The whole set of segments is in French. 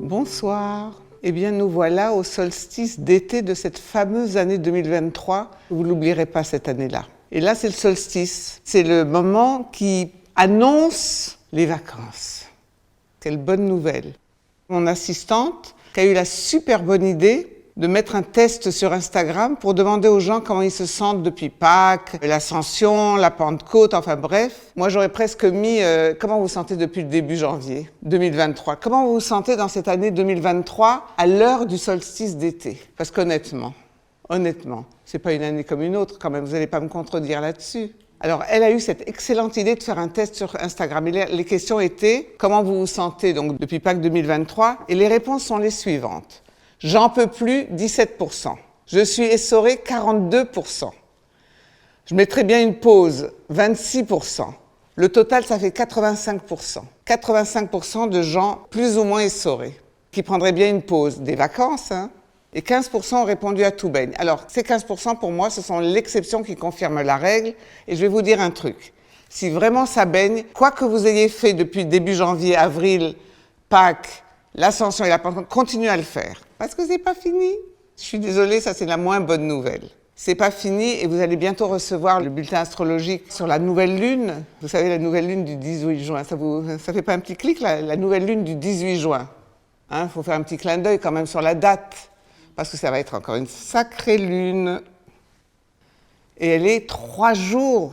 Bonsoir. Eh bien, nous voilà au solstice d'été de cette fameuse année 2023. Vous ne l'oublierez pas cette année-là. Et là, c'est le solstice. C'est le moment qui annonce les vacances. Quelle bonne nouvelle. Mon assistante qui a eu la super bonne idée de mettre un test sur Instagram pour demander aux gens comment ils se sentent depuis Pâques, l'Ascension, la Pentecôte, enfin bref. Moi, j'aurais presque mis comment vous vous sentez depuis le début janvier 2023. Comment vous vous sentez dans cette année 2023 à l'heure du solstice d'été? Parce qu'honnêtement, c'est pas une année comme une autre quand même, vous n'allez pas me contredire là-dessus. Alors, elle a eu cette excellente idée de faire un test sur Instagram. Et les questions étaient « Comment vous vous sentez donc, depuis Pâques 2023 ?» Et les réponses sont les suivantes. « J'en peux plus, 17%. Je suis essoré, 42%. Je mettrais bien une pause, 26%. Le total, ça fait 85%. 85% de gens plus ou moins essorés, qui prendraient bien une pause, des vacances, hein. Et 15% ont répondu à tout baigne. Alors, ces 15% pour moi, ce sont l'exception qui confirme la règle. Et je vais vous dire un truc. Si vraiment ça baigne, quoi que vous ayez fait depuis début janvier, avril, Pâques, l'Ascension et la Pentecôte, continuez à le faire. Parce que c'est pas fini. Je suis désolée, ça c'est la moins bonne nouvelle. C'est pas fini et vous allez bientôt recevoir le bulletin astrologique sur la nouvelle lune. Vous savez, la nouvelle lune du 18 juin. Ça fait pas un petit clic, la nouvelle lune du 18 juin. Hein, faut faire un petit clin d'œil quand même sur la date. Parce que ça va être encore une sacrée lune. Et elle est 3 jours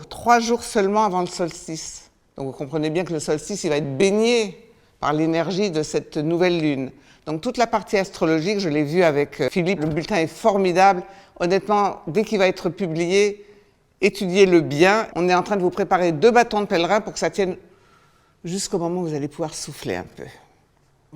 seulement avant le solstice. Donc vous comprenez bien que le solstice, il va être baigné par l'énergie de cette nouvelle lune. Donc toute la partie astrologique, je l'ai vue avec Philippe, le bulletin est formidable. Honnêtement, dès qu'il va être publié, étudiez-le bien. On est en train de vous préparer 2 bâtons de pèlerin pour que ça tienne jusqu'au moment où vous allez pouvoir souffler un peu.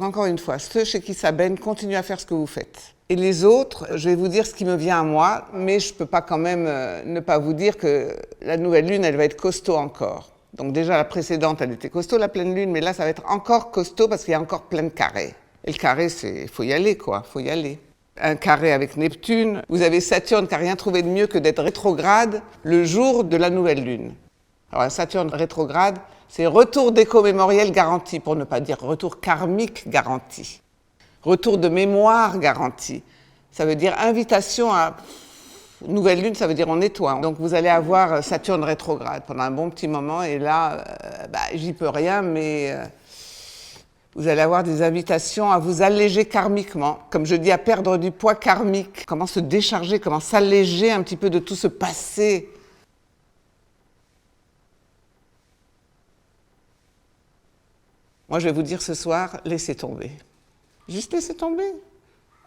Encore une fois, ceux chez qui ça baigne, continuez à faire ce que vous faites. Et les autres, je vais vous dire ce qui me vient à moi, mais je ne peux pas quand même ne pas vous dire que la nouvelle lune, elle va être costaud encore. Donc déjà, la précédente, elle était costaud, la pleine lune, mais là, ça va être encore costaud parce qu'il y a encore plein de carrés. Et le carré, il faut y aller, quoi, il faut y aller. Un carré avec Neptune, vous avez Saturne qui n'a rien trouvé de mieux que d'être rétrograde le jour de la nouvelle lune. Alors, Saturne rétrograde, c'est retour d'éco-mémoriel garanti, pour ne pas dire retour karmique garanti. Retour de mémoire garanti. Ça veut dire invitation à... Nouvelle lune, ça veut dire on nettoie. Donc vous allez avoir Saturne rétrograde pendant un bon petit moment et là, j'y peux rien, mais vous allez avoir des invitations à vous alléger karmiquement. Comme je dis, à perdre du poids karmique. Comment se décharger, comment s'alléger un petit peu de tout ce passé. Moi, je vais vous dire ce soir, laissez tomber. Juste laissez tomber.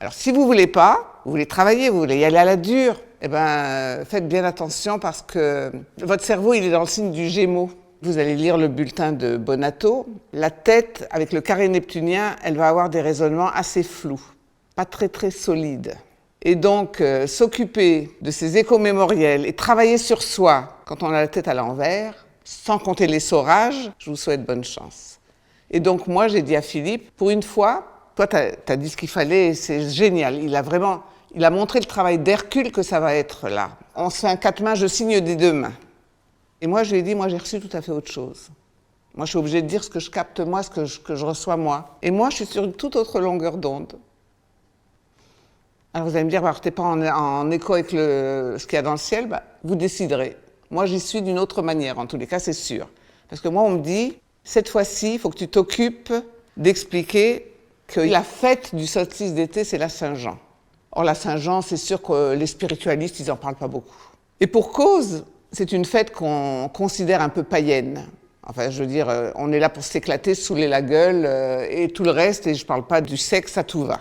Alors, si vous ne voulez pas, vous voulez travailler, vous voulez y aller à la dure, eh ben, faites bien attention parce que votre cerveau, il est dans le signe du Gémeaux. Vous allez lire le bulletin de Bonato. La tête, avec le carré neptunien, elle va avoir des raisonnements assez flous, pas très très solides. Et donc, s'occuper de ces échos mémoriels et travailler sur soi quand on a la tête à l'envers, sans compter l'essorage, je vous souhaite bonne chance. Et donc, moi, j'ai dit à Philippe, pour une fois, toi, tu as dit ce qu'il fallait, c'est génial. Il a montré le travail d'Hercule que ça va être là. On se fait un 4 mains, je signe des 2 mains. Et moi, je lui ai dit, moi, j'ai reçu tout à fait autre chose. Moi, je suis obligée de dire ce que je capte moi, ce que je reçois moi. Et moi, je suis sur une toute autre longueur d'onde. Alors, vous allez me dire, tu n'es pas en écho avec ce qu'il y a dans le ciel, vous déciderez. Moi, j'y suis d'une autre manière, en tous les cas, c'est sûr. Parce que moi, on me dit, cette fois-ci, il faut que tu t'occupes d'expliquer que la fête du solstice d'été, c'est la Saint-Jean. Or, la Saint-Jean, c'est sûr que les spiritualistes, ils n'en parlent pas beaucoup. Et pour cause, c'est une fête qu'on considère un peu païenne. Enfin, je veux dire, on est là pour s'éclater, saouler la gueule, et tout le reste, et je ne parle pas du sexe, à tout va.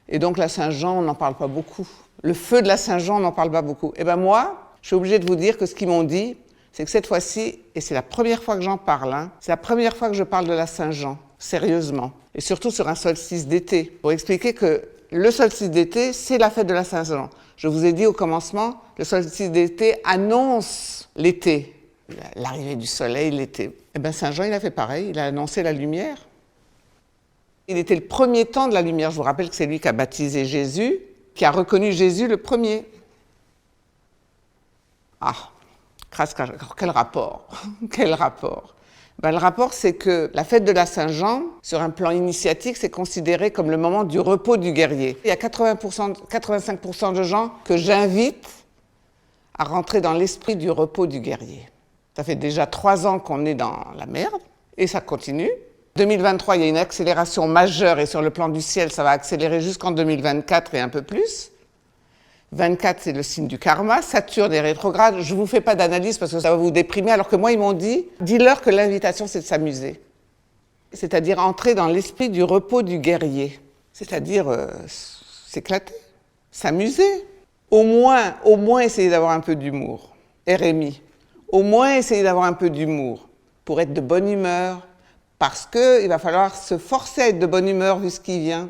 Et donc, la Saint-Jean, on n'en parle pas beaucoup. Le feu de la Saint-Jean, on n'en parle pas beaucoup. Et bien moi, je suis obligée de vous dire que ce qu'ils m'ont dit, c'est que cette fois-ci, et c'est la première fois que j'en parle, c'est la première fois que je parle de la Saint-Jean, sérieusement, et surtout sur un solstice d'été, pour expliquer que le solstice d'été, c'est la fête de la Saint-Jean. Je vous ai dit au commencement, le solstice d'été annonce l'été, l'arrivée du soleil, l'été. Et bien Saint-Jean, il a fait pareil, il a annoncé la lumière. Il était le premier temps de la lumière. Je vous rappelle que c'est lui qui a baptisé Jésus, qui a reconnu Jésus le premier. Ah, quel rapport, quel rapport. Le rapport, c'est que la fête de la Saint-Jean, sur un plan initiatique, c'est considéré comme le moment du repos du guerrier. Il y a 85% de gens que j'invite à rentrer dans l'esprit du repos du guerrier. Ça fait déjà 3 ans qu'on est dans la merde, et ça continue. 2023, il y a une accélération majeure, et sur le plan du ciel, ça va accélérer jusqu'en 2024 et un peu plus. 24, c'est le signe du karma. Saturne est rétrograde. Je ne vous fais pas d'analyse parce que ça va vous déprimer, alors que moi, ils m'ont dit, dis-leur que l'invitation, c'est de s'amuser. C'est-à-dire entrer dans l'esprit du repos du guerrier. C'est-à-dire s'éclater, s'amuser. Au moins essayer d'avoir un peu d'humour. RMI. Au moins essayer d'avoir un peu d'humour pour être de bonne humeur, parce qu'il va falloir se forcer à être de bonne humeur vu ce qui vient.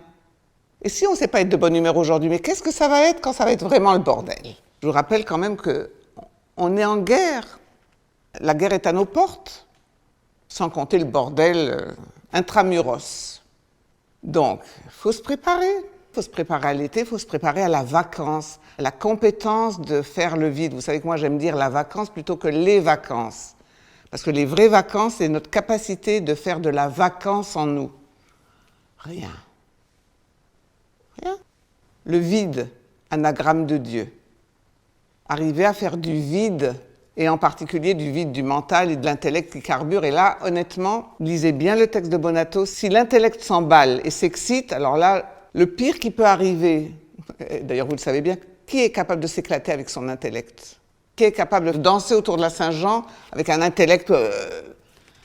Et si on ne sait pas être de bonne humeur aujourd'hui, mais qu'est-ce que ça va être quand ça va être vraiment le bordel? Je vous rappelle quand même qu'on est en guerre. La guerre est à nos portes, sans compter le bordel intramuros. Donc, il faut se préparer. Il faut se préparer à l'été, il faut se préparer à la vacance, à la compétence de faire le vide. Vous savez que moi, j'aime dire la vacance plutôt que les vacances. Parce que les vraies vacances, c'est notre capacité de faire de la vacance en nous. Rien. Le vide, anagramme de Dieu. Arriver à faire du vide, et en particulier du vide du mental et de l'intellect qui carbure. Et là, honnêtement, lisez bien le texte de Bonato. Si l'intellect s'emballe et s'excite, alors là, le pire qui peut arriver, d'ailleurs vous le savez bien, qui est capable de s'éclater avec son intellect? Qui est capable de danser autour de la Saint-Jean avec un intellect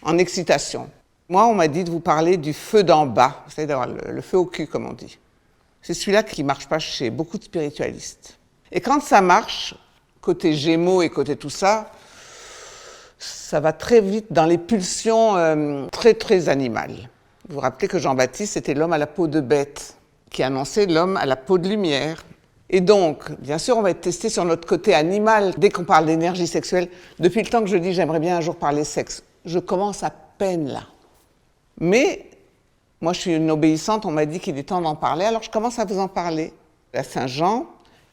en excitation? Moi, on m'a dit de vous parler du feu d'en bas, vous savez, d'avoir le feu au cul, comme on dit. C'est celui-là qui ne marche pas chez beaucoup de spiritualistes. Et quand ça marche, côté Gémeaux et côté tout ça, ça va très vite dans les pulsions très, très animales. Vous vous rappelez que Jean-Baptiste, c'était l'homme à la peau de bête, qui annonçait l'homme à la peau de lumière. Et donc, bien sûr, on va être testé sur notre côté animal. Dès qu'on parle d'énergie sexuelle, depuis le temps que je dis j'aimerais bien un jour parler sexe, je commence à peine là. Mais moi, je suis une obéissante, on m'a dit qu'il est temps d'en parler, alors je commence à vous en parler. La Saint-Jean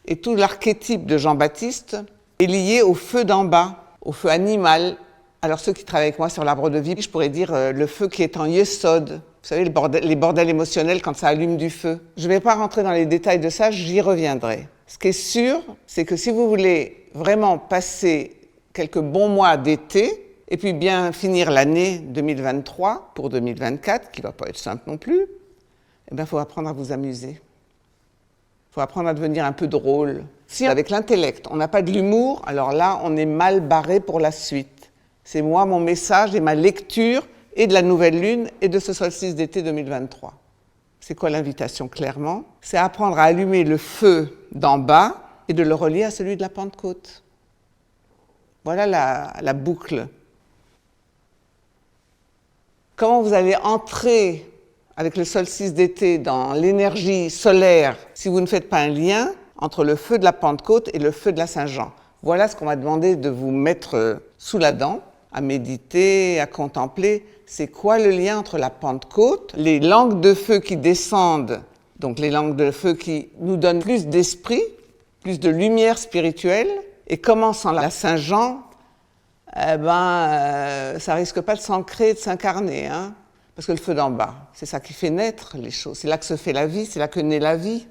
et tout l'archétype de Jean-Baptiste est lié au feu d'en bas, au feu animal. Alors ceux qui travaillent avec moi sur l'arbre de vie, je pourrais dire le feu qui est en yesod. Vous savez, les bordels émotionnels quand ça allume du feu. Je ne vais pas rentrer dans les détails de ça, j'y reviendrai. Ce qui est sûr, c'est que si vous voulez vraiment passer quelques bons mois d'été, et puis bien finir l'année 2023 pour 2024, qui ne va pas être simple non plus, eh bien, il faut apprendre à vous amuser. Il faut apprendre à devenir un peu drôle. Si avec l'intellect, on n'a pas de l'humour, alors là, on est mal barré pour la suite. C'est moi, mon message et ma lecture et de la nouvelle lune et de ce solstice d'été 2023. C'est quoi l'invitation, clairement? C'est apprendre à allumer le feu d'en bas et de le relier à celui de la Pentecôte. Voilà la boucle. Comment vous allez entrer avec le solstice d'été dans l'énergie solaire si vous ne faites pas un lien entre le feu de la Pentecôte et le feu de la Saint-Jean? Voilà ce qu'on m'a demandé de vous mettre sous la dent, à méditer, à contempler. C'est quoi le lien entre la Pentecôte, les langues de feu qui descendent, donc les langues de feu qui nous donnent plus d'esprit, plus de lumière spirituelle, et comment sans la Saint-Jean, ça risque pas de s'ancrer, de s'incarner, hein, parce que le feu d'en bas, c'est ça qui fait naître les choses, c'est là que se fait la vie, c'est là que naît la vie.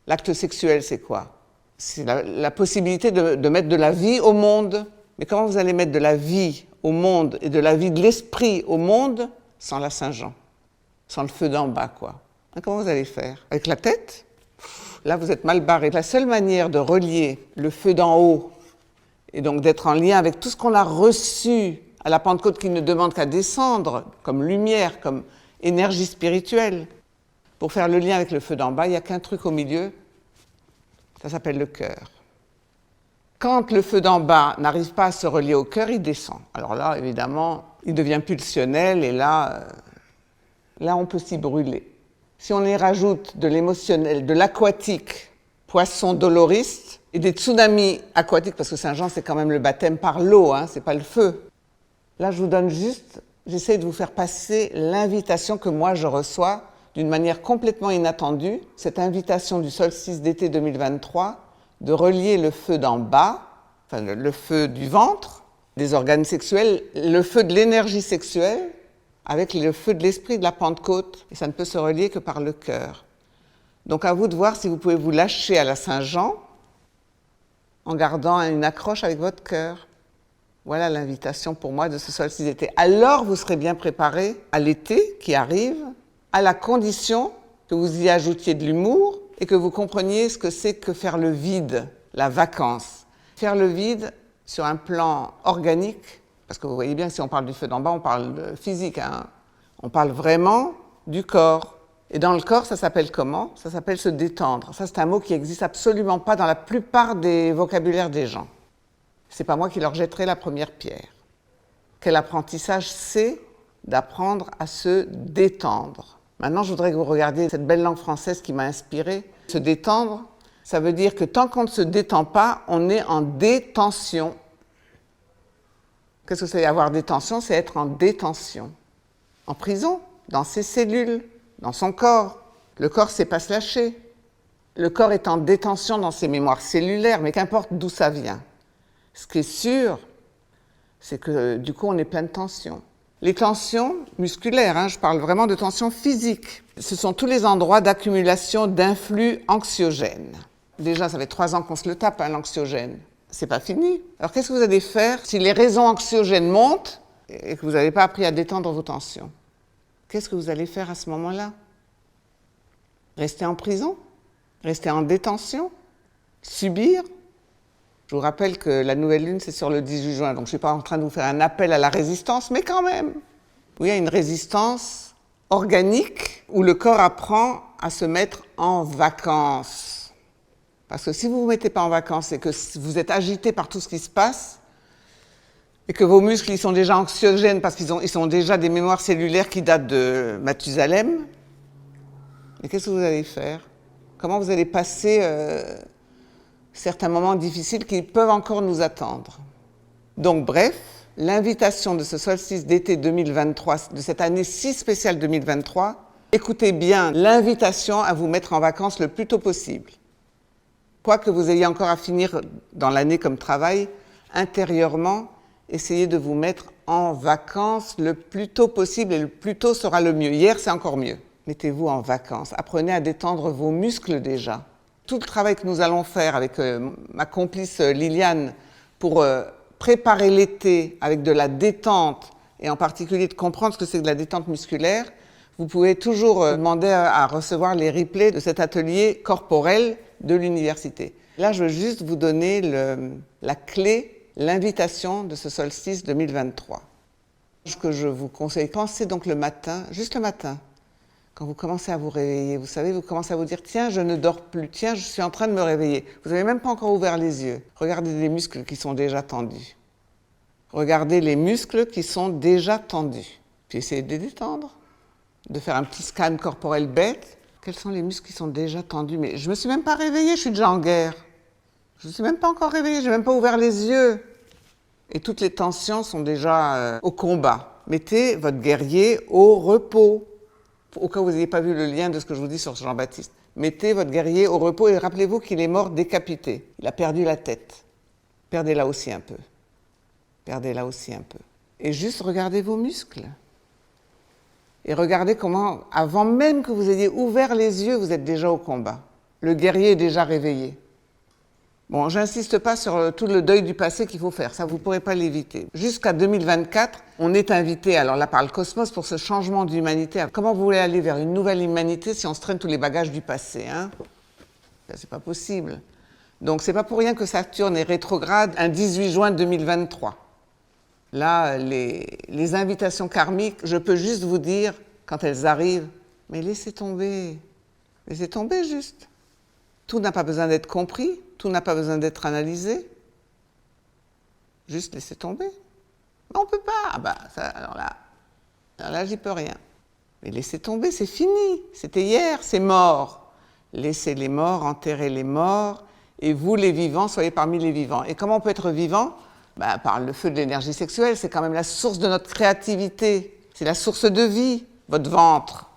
L'acte sexuel, c'est quoi? C'est la possibilité de mettre de la vie au monde. Mais comment vous allez mettre de la vie au monde et de la vie de l'esprit au monde sans la Saint-Jean, sans le feu d'en bas, quoi? Hein, comment vous allez faire? Avec la tête? Là, vous êtes mal barré. La seule manière de relier le feu d'en haut et donc d'être en lien avec tout ce qu'on a reçu à la Pentecôte qui ne demande qu'à descendre, comme lumière, comme énergie spirituelle, pour faire le lien avec le feu d'en bas, il n'y a qu'un truc au milieu, ça s'appelle le cœur. Quand le feu d'en bas n'arrive pas à se relier au cœur, il descend. Alors là, évidemment, il devient pulsionnel et là on peut s'y brûler. Si on y rajoute de l'émotionnel, de l'aquatique, poisson doloriste, et des tsunamis aquatiques, parce que Saint-Jean, c'est quand même le baptême par l'eau, hein, c'est pas le feu. Là, je vous donne juste, j'essaie de vous faire passer l'invitation que moi je reçois d'une manière complètement inattendue, cette invitation du solstice d'été 2023, de relier le feu d'en bas, enfin le feu du ventre, des organes sexuels, le feu de l'énergie sexuelle avec le feu de l'esprit de la Pentecôte. Et ça ne peut se relier que par le cœur. Donc à vous de voir si vous pouvez vous lâcher à la Saint-Jean en gardant une accroche avec votre cœur. Voilà l'invitation pour moi de ce solstice d'été. Alors vous serez bien préparés à l'été qui arrive, à la condition que vous y ajoutiez de l'humour et que vous compreniez ce que c'est que faire le vide, la vacance. Faire le vide sur un plan organique, parce que vous voyez bien que si on parle du feu d'en bas, on parle de physique, hein. On parle vraiment du corps. Et dans le corps, ça s'appelle comment? Ça s'appelle se détendre. Ça, c'est un mot qui n'existe absolument pas dans la plupart des vocabulaires des gens. C'est pas moi qui leur jetterai la première pierre. Quel apprentissage c'est d'apprendre à se détendre. Maintenant, je voudrais que vous regardiez cette belle langue française qui m'a inspirée. Se détendre, ça veut dire que tant qu'on ne se détend pas, on est en détention. Qu'est-ce que c'est avoir détention? C'est être en détention. En prison, dans ses cellules, dans son corps. Le corps ne sait pas se lâcher. Le corps est en détention dans ses mémoires cellulaires, mais qu'importe d'où ça vient. Ce qui est sûr, c'est que du coup, on est plein de tensions. Les tensions musculaires, hein, je parle vraiment de tensions physiques. Ce sont tous les endroits d'accumulation d'influx anxiogènes. Déjà, ça fait 3 ans qu'on se le tape, hein, l'anxiogène. C'est pas fini. Alors, qu'est-ce que vous allez faire si les raisons anxiogènes montent et que vous n'avez pas appris à détendre vos tensions? Qu'est-ce que vous allez faire à ce moment-là? Rester en prison? Rester en détention? Subir? Je vous rappelle que la nouvelle lune, c'est sur le 18 juin, donc je ne suis pas en train de vous faire un appel à la résistance, mais quand même. Oui, il y a une résistance organique où le corps apprend à se mettre en vacances. Parce que si vous ne vous mettez pas en vacances et que vous êtes agité par tout ce qui se passe, et que vos muscles ils sont déjà anxiogènes parce qu'ils sont déjà des mémoires cellulaires qui datent de Mathusalem, mais qu'est-ce que vous allez faire? Comment vous allez passer certains moments difficiles qui peuvent encore nous attendre? Donc bref, l'invitation de ce solstice d'été 2023, de cette année si spéciale 2023, écoutez bien l'invitation à vous mettre en vacances le plus tôt possible. Quoi que vous ayez encore à finir dans l'année comme travail, intérieurement, essayez de vous mettre en vacances le plus tôt possible et le plus tôt sera le mieux. Hier, c'est encore mieux. Mettez-vous en vacances. Apprenez à détendre vos muscles déjà. Tout le travail que nous allons faire avec ma complice Liliane pour préparer l'été avec de la détente et en particulier de comprendre ce que c'est que la détente musculaire, vous pouvez toujours demander à recevoir les replays de cet atelier corporel de l'université. Là, je veux juste vous donner la clé, l'invitation de ce solstice 2023. Ce que je vous conseille, pensez donc le matin, juste le matin, quand vous commencez à vous réveiller, vous savez, vous commencez à vous dire « Tiens, je ne dors plus, tiens, je suis en train de me réveiller ». Vous n'avez même pas encore ouvert les yeux. Regardez les muscles qui sont déjà tendus. Regardez les muscles qui sont déjà tendus. Puis essayez de les détendre, de faire un petit scan corporel bête. Quels sont les muscles qui sont déjà tendus? Mais je ne me suis même pas réveillée, je suis déjà en guerre. Je ne suis même pas encore réveillée, je n'ai même pas ouvert les yeux. Et toutes les tensions sont déjà au combat. Mettez votre guerrier au repos. Au cas où vous n'ayez pas vu le lien de ce que je vous dis sur Jean-Baptiste. Mettez votre guerrier au repos et rappelez-vous qu'il est mort décapité. Il a perdu la tête. Perdez-la aussi un peu. Perdez-la aussi un peu. Et juste regardez vos muscles. Et regardez comment, avant même que vous ayez ouvert les yeux, vous êtes déjà au combat. Le guerrier est déjà réveillé. Bon, j'insiste pas sur tout le deuil du passé qu'il faut faire, ça vous ne pourrez pas l'éviter. Jusqu'à 2024, on est invité, alors là par le cosmos, pour ce changement d'humanité. Comment vous voulez aller vers une nouvelle humanité si on se traîne tous les bagages du passé, hein? C'est pas possible. Donc c'est pas pour rien que Saturne est rétrograde un 18 juin 2023. Là, les invitations karmiques, je peux juste vous dire, quand elles arrivent, mais laissez tomber juste. Tout n'a pas besoin d'être compris, tout n'a pas besoin d'être analysé. Juste laissez tomber. On ne peut pas. Ah bah, ça, alors là, j'y peux rien. Mais laissez tomber, c'est fini. C'était hier, c'est mort. Laissez les morts, enterrez les morts, et vous, les vivants, soyez parmi les vivants. Et comment on peut être vivant? Bah, par le feu de l'énergie sexuelle, c'est quand même la source de notre créativité. C'est la source de vie, votre ventre,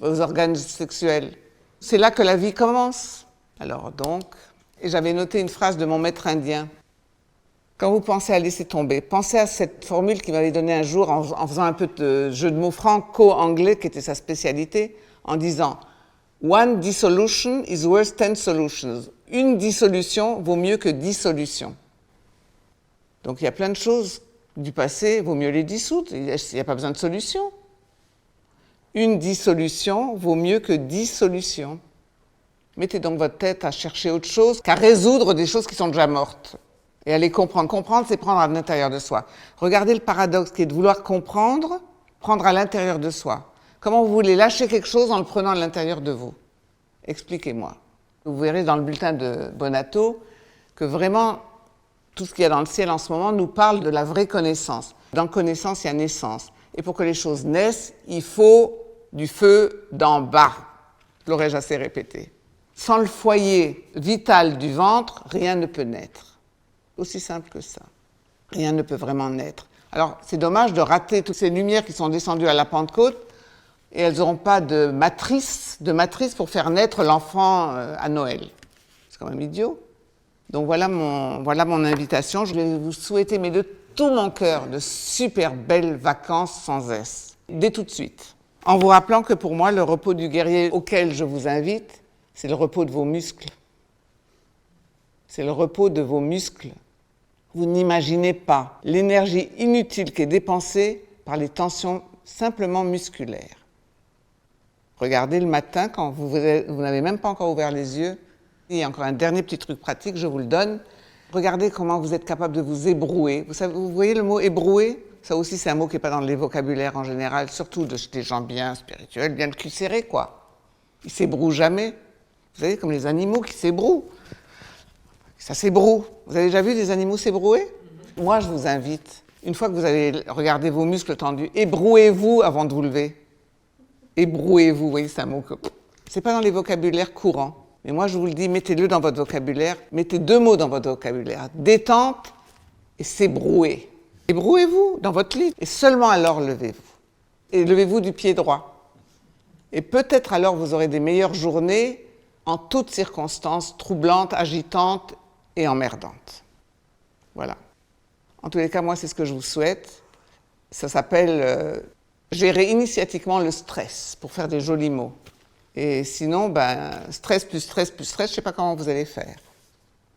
vos organes sexuels. C'est là que la vie commence. Alors donc, et j'avais noté une phrase de mon maître indien. Quand vous pensez à laisser tomber, pensez à cette formule qu'il m'avait donnée un jour en faisant un peu de jeu de mots franco-anglais, qui était sa spécialité, en disant « One dissolution is worth 10 solutions ». Une dissolution vaut mieux que 10 solutions. Donc il y a plein de choses du passé, vaut mieux les dissoudre, il n'y a pas besoin de solution. Une dissolution vaut mieux que 10 solutions. Mettez donc votre tête à chercher autre chose qu'à résoudre des choses qui sont déjà mortes. Et à les comprendre. Comprendre, c'est prendre à l'intérieur de soi. Regardez le paradoxe qui est de vouloir comprendre, prendre à l'intérieur de soi. Comment vous voulez lâcher quelque chose en le prenant à l'intérieur de vous? Expliquez-moi. Vous verrez dans le bulletin de Bonato que vraiment, tout ce qu'il y a dans le ciel en ce moment nous parle de la vraie connaissance. Dans connaissance, il y a naissance. Et pour que les choses naissent, il faut du feu d'en bas. Je l'aurais assez répété. Sans le foyer vital du ventre, rien ne peut naître. Aussi simple que ça. Rien ne peut vraiment naître. Alors, c'est dommage de rater toutes ces lumières qui sont descendues à la Pentecôte et elles n'auront pas de matrice pour faire naître l'enfant à Noël. C'est quand même idiot. Donc voilà mon invitation. Je vais vous souhaiter, mais de tout mon cœur, de super belles vacances sans S. Dès tout de suite. En vous rappelant que pour moi, le repos du guerrier auquel je vous invite, c'est le repos de vos muscles. C'est le repos de vos muscles. Vous n'imaginez pas l'énergie inutile qui est dépensée par les tensions simplement musculaires. Regardez le matin, quand vous n'avez même pas encore ouvert les yeux, il y a encore un dernier petit truc pratique, je vous le donne. Regardez comment vous êtes capable de vous ébrouer. Vous voyez le mot ébrouer? Ça aussi, c'est un mot qui n'est pas dans les vocabulaires en général, surtout des gens bien spirituels, bien le cul serré, quoi. Ils ne s'ébrouent jamais. Vous savez, comme les animaux qui s'ébrouent. Ça s'ébroue. Vous avez déjà vu des animaux s'ébrouer? Moi, je vous invite, une fois que vous avez regardé vos muscles tendus, ébrouez-vous avant de vous lever. Ébrouez-vous, vous voyez, c'est un mot que... C'est pas dans les vocabulaires courants. Mais moi, je vous le dis, mettez-le dans votre vocabulaire. Mettez 2 mots dans votre vocabulaire. Détente et s'ébrouer. Ébrouez-vous dans votre lit. Et seulement alors, levez-vous. Et levez-vous du pied droit. Et peut-être alors, vous aurez des meilleures journées en toutes circonstances troublantes, agitantes et emmerdantes. Voilà. En tous les cas, moi, c'est ce que je vous souhaite. Ça s'appelle gérer initiatiquement le stress, pour faire des jolis mots. Et sinon, stress plus stress plus stress, je ne sais pas comment vous allez faire.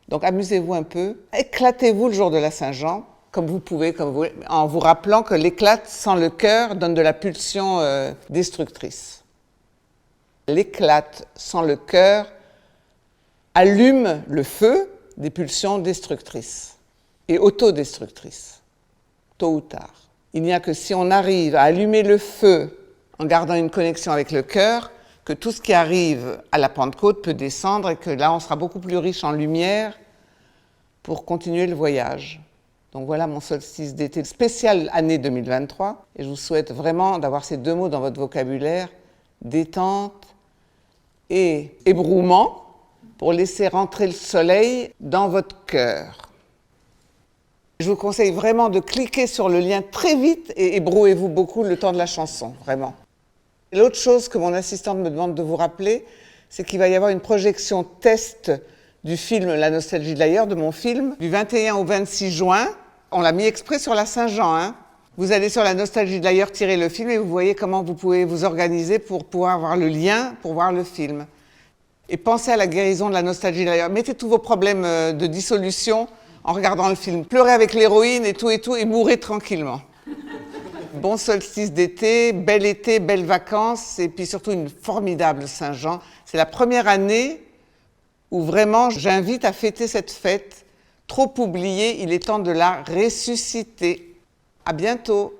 Donc, amusez-vous un peu. Éclatez-vous le jour de la Saint-Jean, comme vous pouvez, en vous rappelant que l'éclate sans le cœur donne de la pulsion destructrice. L'éclate sans le cœur allume le feu des pulsions destructrices et autodestructrices, tôt ou tard. Il n'y a que si on arrive à allumer le feu en gardant une connexion avec le cœur, que tout ce qui arrive à la Pentecôte peut descendre et que là, on sera beaucoup plus riche en lumière pour continuer le voyage. Donc voilà mon solstice d'été spécial année 2023. Et je vous souhaite vraiment d'avoir ces 2 mots dans votre vocabulaire, détente et ébrouement, pour laisser rentrer le soleil dans votre cœur. Je vous conseille vraiment de cliquer sur le lien très vite et ébrouez-vous beaucoup le temps de la chanson, vraiment. L'autre chose que mon assistante me demande de vous rappeler, c'est qu'il va y avoir une projection test du film La nostalgie de l'ailleurs, de mon film, du 21 au 26 juin. On l'a mis exprès sur la Saint-Jean, hein. Vous allez sur La nostalgie de l'ailleurs, tirez le film et vous voyez comment vous pouvez vous organiser pour pouvoir avoir le lien pour voir le film. Et pensez à la guérison de la nostalgie de l'ailleurs. Mettez tous vos problèmes de dissolution en regardant le film. Pleurez avec l'héroïne et tout, et mourrez tranquillement. Bon solstice d'été, belles vacances, et puis surtout une formidable Saint-Jean. C'est la première année où vraiment j'invite à fêter cette fête. Trop oubliée, il est temps de la ressusciter. À bientôt.